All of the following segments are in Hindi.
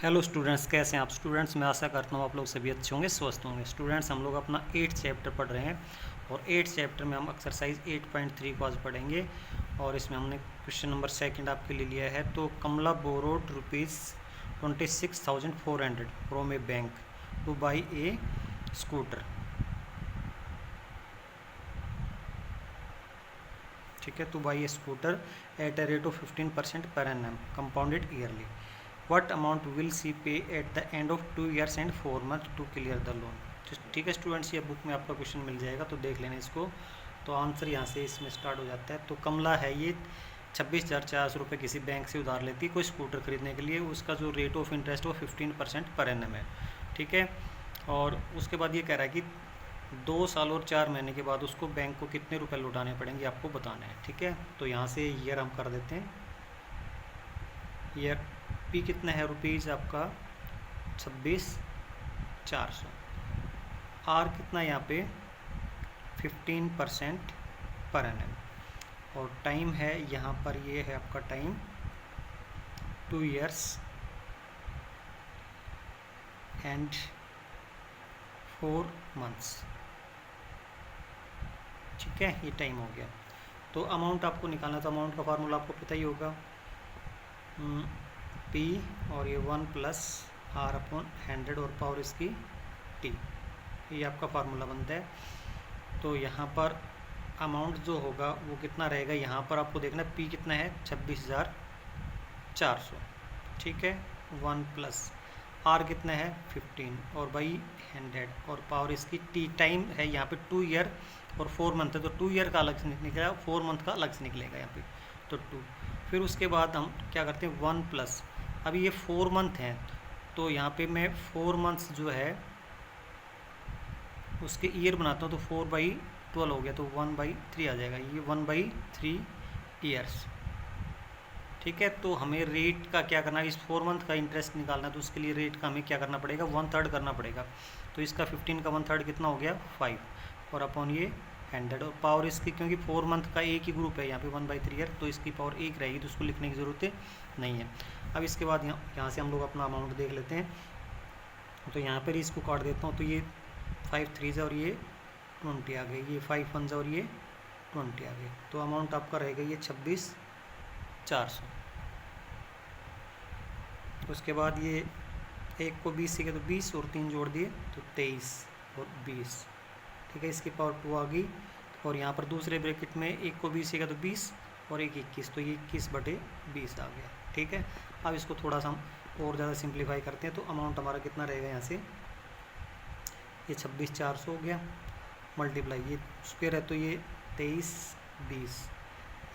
हेलो स्टूडेंट्स, कैसे हैं आप स्टूडेंट्स। मैं आशा करता हूँ आप लोग सभी अच्छे होंगे, स्वस्थ होंगे। स्टूडेंट्स, हम लोग अपना 8th चैप्टर पढ़ रहे हैं और 8th चैप्टर में हम एक्सरसाइज 8.3 को आज पढ़ेंगे और इसमें हमने क्वेश्चन नंबर 2 आपके लिए लिया है। तो Kamala borrowed ₹26,400 from a bank to buy a scooter. ठीक है, to buy a scooter at a rate of 15% per annum compounded yearly. What amount will she pay at the end of 2 years and 4 months to clear the loan? ठीक है स्टूडेंट्स, ये बुक में आपका क्वेश्चन मिल जाएगा, तो देख लेना इसको। तो आंसर यहाँ से इसमें स्टार्ट हो जाता है। तो कमला है, ये 26,400 रुपये किसी बैंक से उधार लेती है कोई स्कूटर खरीदने के लिए। उसका जो रेट ऑफ इंटरेस्ट वो 15% पर एनम है। ठीक है, और उसके बाद ये कह रहा है कि 2 साल और 4 महीने के बाद उसको बैंक को कितने रुपए लौटाने पड़ेंगे आपको बताना है। ठीक है, तो यहाँ से ईयर हम कर देते हैं। ईयर पी कितना है रुपीज़ आपका 26,400। आर कितना है यहाँ पे 15% पर एनम। और टाइम है यहाँ पर, ये है आपका टाइम 2 years एंड 4 months। ठीक है, ये टाइम हो गया। तो अमाउंट आपको निकालना, तो अमाउंट का फार्मूला आपको पता ही होगा, पी और ये 1 + R/100 और पावर इसकी टी, ये आपका फार्मूला बनता है। तो यहाँ पर अमाउंट जो होगा वो कितना रहेगा, यहाँ पर आपको देखना पी कितना है 26,400। ठीक है, 1 + R कितना है 15 और बाई 100 और पावर इसकी टी। टाइम है यहाँ पे 2 year और 4 month है, तो 2 year का अलग से निकलेगा, 4 month का अलग से निकलेगा यहाँ पे, तो 2। फिर उसके बाद हम क्या करते हैं 1 +, अभी ये 4 month हैं, तो यहाँ पे मैं 4 months जो है उसके ईयर बनाता हूँ, तो 4/12 हो गया, तो 1/3 आ जाएगा, ये 1/3 ईयर्स। ठीक है, तो हमें रेट का क्या करना है, इस 4 month का इंटरेस्ट निकालना है, तो उसके लिए रेट का हमें क्या करना पड़ेगा 1/3 करना पड़ेगा। तो इसका 15 का 1/3 कितना हो गया 5 और अपॉन ये 100 और पावर इसकी, क्योंकि 4 month का एक ही ग्रुप है यहाँ पे 1/3 ईयर, तो इसकी पावर 1 रहेगी, तो उसको लिखने की ज़रूरत नहीं है। अब इसके बाद यहाँ से हम लोग अपना अमाउंट देख लेते हैं। तो यहाँ पर इसको काट देता हूँ, तो ये 5 3 और ये 20 आ गए, ये 5 1 और ये 20 आ गए। तो अमाउंट आपका रहेगा ये 26,400। उसके बाद ये 1 को 20 से किया तो 20 और 3 जोड़ दिए तो 23 और 20। ठीक है, इसकी पावर 2 आ गई। और यहाँ पर दूसरे ब्रैकेट में 1 को 20 से किया तो 20 और 1 21, तो ये 21/20 आ गया। ठीक है, अब इसको थोड़ा सा हम और ज़्यादा सिंप्लीफाई करते हैं। तो अमाउंट हमारा कितना रहेगा यहाँ से, ये 26,400 हो गया, मल्टीप्लाई ये स्क्वायर है तो ये 23 20,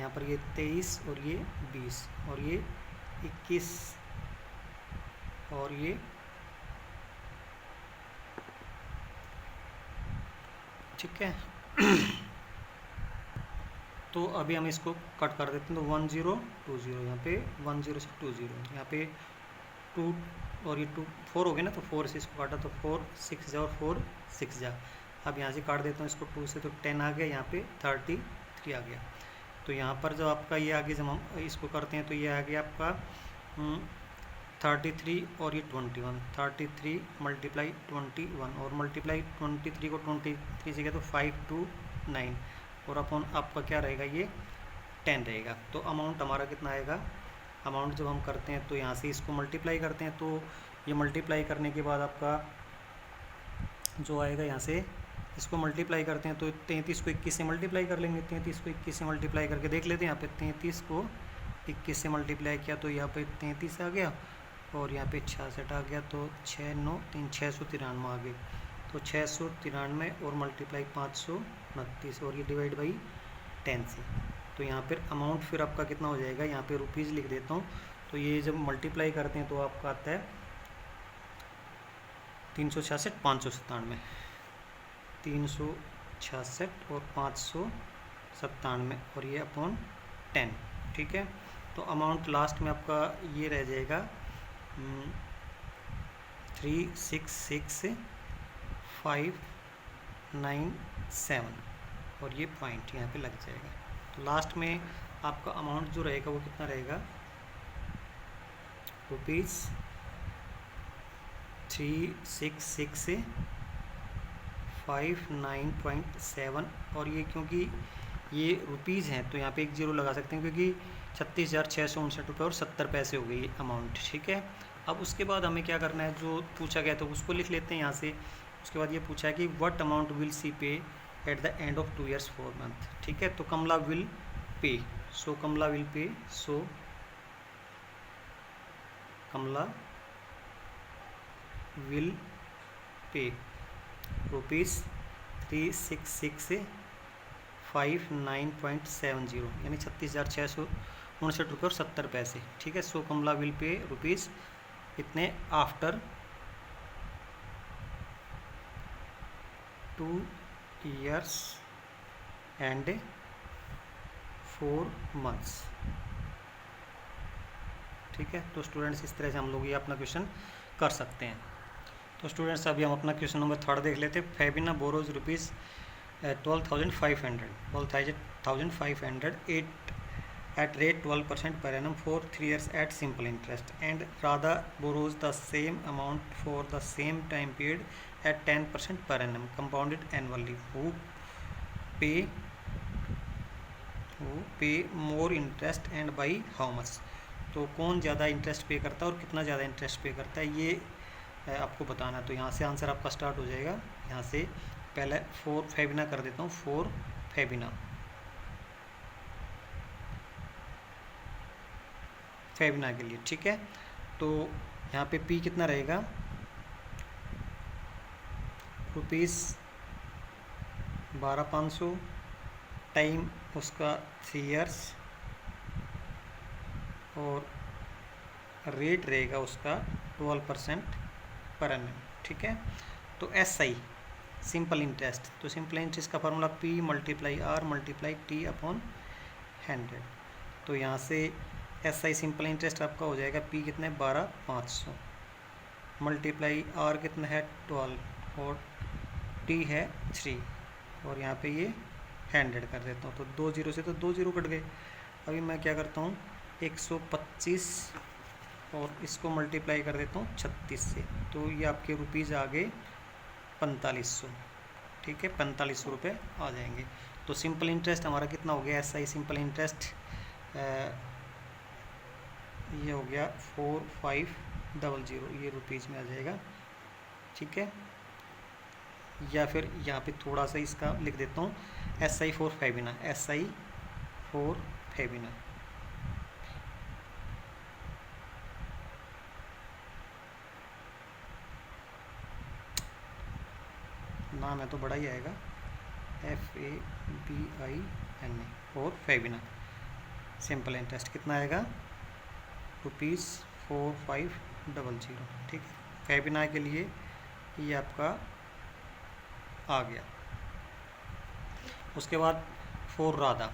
यहाँ पर ये 23 और ये 20 और ये 21 और ये, ठीक है। तो अभी हम इसको कट कर देते हैं, तो 1020 यहाँ पे 10 से 20, यहाँ पे 2 और ये 2 4 हो गए ना, तो 4 से इसको काटा तो 4 6 जा और 4 6 जा। अब यहाँ से काट देता हूँ इसको 2 से, तो 10 आ गया, यहाँ पे 33 आ गया। तो यहाँ पर जब आपका ये आगे जब हम इसको करते हैं तो ये आ गया आपका 33 और ये 21, 33 × 21 और मल्टीप्लाई 23 को 23 से किया तो 529 और अपॉन आपका क्या रहेगा ये 10 रहेगा। तो अमाउंट हमारा कितना आएगा, अमाउंट जब हम करते हैं तो यहाँ से इसको मल्टीप्लाई करते हैं, तो ये मल्टीप्लाई करने के बाद आपका जो आएगा यहाँ से इसको मल्टीप्लाई करते हैं तो 33 को 21 से मल्टीप्लाई कर लेंगे, 33 को 21 से मल्टीप्लाई करके देख लेते हैं। यहाँ पे 33 को 21 से मल्टीप्लाई किया तो यहाँ पे 33 आ गया और यहाँ पे 66 आ गया, तो 6 9 3 693 आ गए। तो 693 और मल्टीप्लाई 529 और ये डिवाइड बाई 10 से, तो यहाँ पर अमाउंट फिर आपका कितना हो जाएगा, यहाँ पे रुपीज़ लिख देता हूँ। तो ये जब मल्टीप्लाई करते हैं तो आपका आता है 366 597, 366 और 597 और ये अपॉन 10। ठीक है, तो अमाउंट लास्ट में आपका ये रह जाएगा 366597 और ये पॉइंट यहाँ पे लग जाएगा। तो लास्ट में आपका अमाउंट जो रहेगा वो कितना रहेगा, 3665 और ये क्योंकि ये रुपीज़ हैं तो यहाँ पे 1 जीरो लगा सकते हैं क्योंकि 36,659 रुपये और 70 पैसे हो गई अमाउंट। ठीक है, अब उसके बाद हमें क्या करना है, जो पूछा गया तो उसको लिख लेते हैं यहाँ से। उसके बाद ये पूछा है कि व्हाट अमाउंट विल सी पे at the end of 2 years 4 month। ठीक है, तो कमला will pay, so Kamala will pay, so Kamala will pay ₹366,509.70 यानी 36,659 रुपये और 70 पैसे। ठीक है, सो कमला विल पे रुपीज़ इतने आफ्टर 2 years and 4 months। ठीक है, तो स्टूडेंट्स इस तरह से हम लोग ये अपना क्वेश्चन कर सकते हैं। तो स्टूडेंट्स अभी हम अपना क्वेश्चन नंबर 3 देख लेते हैं। Febina borrows rupees 12,500 at rate 12% per annum for 3 years at simple interest, and Radha borrows the same amount for the same time period at 10% per annum compounded annually. Who pay more interest and by how much? तो कौन ज़्यादा इंटरेस्ट पे करता है और कितना ज़्यादा इंटरेस्ट पे करता है ये आपको बताना। तो यहाँ से आंसर आपका स्टार्ट हो जाएगा। यहाँ से पहले 4 फेबिना कर देता हूँ, 4 फेबिना के लिए। ठीक है, तो यहाँ पे पी कितना रहेगा, ₹12,500, टाइम उसका 3 years और रेट रहेगा उसका 12% पर annum। ठीक है, तो SI सिंपल इंटरेस्ट, तो सिंपल इंटरेस्ट का formula P × R × T upon 100। तो यहाँ से SI सिंपल इंटरेस्ट आपका हो जाएगा P कितना है 12,500 मल्टीप्लाई R कितना है 12 और T है 3 और यहाँ पे ये 100 कर देता हूँ। तो 2 जीरो से तो 2 जीरो कट गए। अभी मैं क्या करता हूँ 125 और इसको मल्टीप्लाई कर देता हूँ 36 से, तो ये आपके रुपीज़ आ गए 4500। ठीक है, 4500 रुपये आ जाएंगे। तो सिंपल इंटरेस्ट हमारा कितना हो गया, SI सिंपल इंटरेस्ट ये हो गया 4500, ये रुपीज़ में आ जाएगा। ठीक है, या फिर यहाँ पे थोड़ा सा इसका लिख देता हूँ SI for Febina, SI for Febina. नाम है तो बड़ा ही आएगा, FABINA और फेबिना। सिंपल इंटरेस्ट कितना आएगा ₹4500। ठीक है, फेबिना के लिए ये आपका आ गया। उसके बाद फॉर राधा,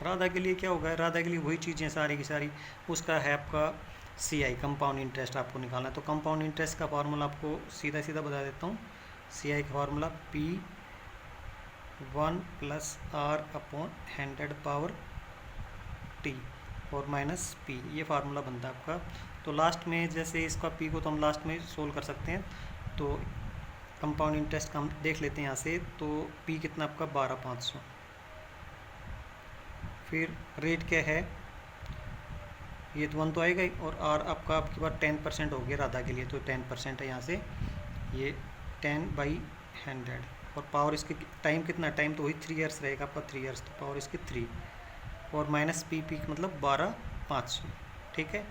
राधा के लिए क्या होगा, राधा के लिए वही चीज़ें सारी की सारी, उसका है आपका CI कंपाउंड इंटरेस्ट आपको निकालना है। तो कंपाउंड इंटरेस्ट का फार्मूला आपको सीधा सीधा बता देता हूँ। CI का formula P1 + R upon 100⁻T और -P, ये फार्मूला बनता है आपका। तो लास्ट में जैसे इसका P को तो हम लास्ट में सोल्व कर सकते हैं। तो कंपाउंड इंटरेस्ट का हम देख लेते हैं यहाँ से। तो P कितना आपका 12,500, फिर रेट क्या है, ये तो 1 तो आएगा ही, और R आपका आपके पास 10% हो गया राधा के लिए, तो 10% है यहाँ से, ये 10/100 और पावर इसकी टाइम कितना, टाइम तो वही 3 years रहेगा आपका, 3 years, तो पावर इसकी 3 और -P मतलब 12,500। ठीक है,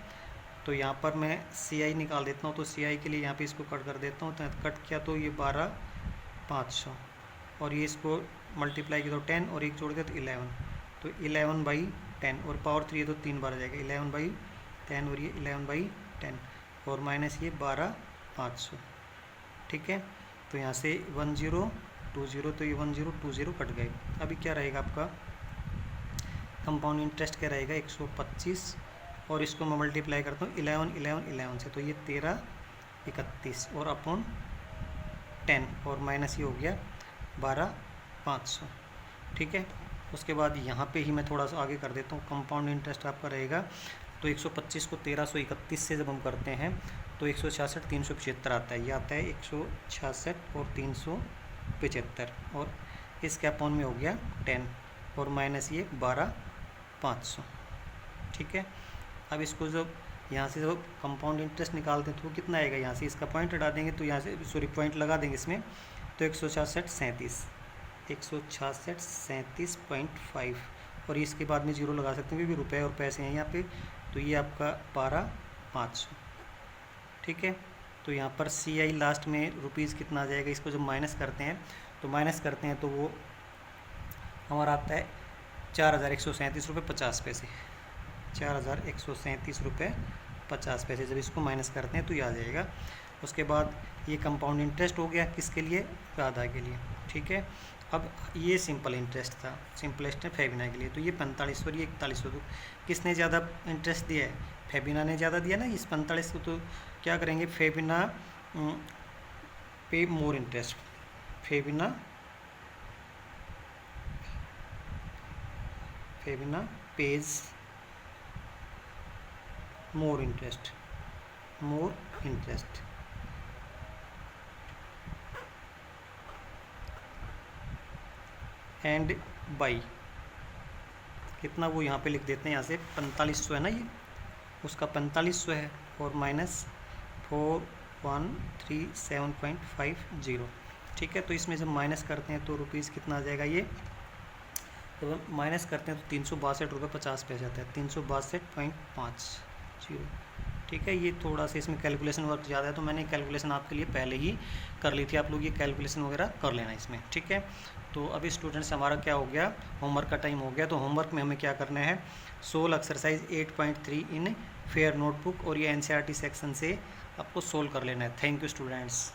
तो यहाँ पर मैं CI निकाल देता हूँ। तो CI के लिए यहाँ पे इसको कट कर देता हूँ, तो कट किया तो ये 12,500 और ये इसको मल्टीप्लाई किया तो 10 और एक जोड़ दिया तो 11, तो 11/10 और पावर 3 है तो 3 बार आ जाएगा, 11/10 और ये 11/10 और माइनस ये 12,500। ठीक है, तो यहाँ से 1020, तो ये 1020 कट गए। अभी क्या रहेगा आपका कंपाउंड इंटरेस्ट, क्या रहेगा 125 और इसको मैं मल्टीप्लाई करता हूँ 11 से, तो ये 1331 और अपॉन 10 और माइनस ये हो गया 12,500। ठीक है, उसके बाद यहाँ पे ही मैं थोड़ा सा आगे कर देता हूँ। कंपाउंड इंटरेस्ट आपका रहेगा तो 125 को 1331 से जब हम करते हैं तो 166 375 आता है, ये आता है 166 और 375, और इसके अपॉन में हो गया 10 और माइनस ये 12,500। ठीक है, अब इसको जब यहाँ से जब कंपाउंड इंटरेस्ट निकालते हैं तो कितना आएगा, यहाँ से इसका पॉइंट हटा देंगे तो यहाँ से सॉरी पॉइंट लगा देंगे इसमें, तो 166.5 और इसके बाद में जीरो लगा सकते हैं क्योंकि रुपए और पैसे हैं यहाँ पे, तो ये आपका 12,500। ठीक है, तो यहाँ पर CI लास्ट में रुपीज़ कितना आ जाएगा, इसको जब माइनस करते हैं तो वो हमारा आता है 4,137 रुपये 50 पैसे, 4,137 रुपये 50 पैसे। जब इसको माइनस करते हैं तो ये आ जाएगा। उसके बाद ये कंपाउंड इंटरेस्ट हो गया किसके लिए, राधा के लिए। ठीक है, अब ये सिंपल इंटरेस्ट था, सिंपलेस्ट है फेबिना के लिए, तो ये 45 और ये 41। तो किसने ज़्यादा इंटरेस्ट दिया है, फेबिना ने ज़्यादा दिया ना इस 45 को, तो क्या करेंगे, फेबिना पे more interest, Febina page more interest and by कितना, वो यहाँ पे लिख देते हैं, यहाँ से 4500 है ना ये, उसका 4500 है और माइनस 4137.50। ठीक है, तो इसमें जब माइनस करते हैं तो रुपीज़ कितना आ जाएगा, ये जब हम माइनस करते हैं तो 362 रुपये 50 पैसे आता है, 362.50। ठीक है, ये थोड़ा सा इसमें कैलकुलेशन वर्क ज़्यादा है, तो मैंने कैलकुलेशन आपके लिए पहले ही कर ली थी, आप लोग ये कैलकुलेशन वगैरह कर लेना इसमें। ठीक है, तो अभी स्टूडेंट्स हमारा क्या हो गया, होमवर्क का टाइम हो गया। तो होमवर्क में हमें क्या करना है, सोल्व एक्सरसाइज 8.3 इन फेयर नोटबुक, और ये NCERT सेक्शन से आपको सोल्व कर लेना है। Thank you students.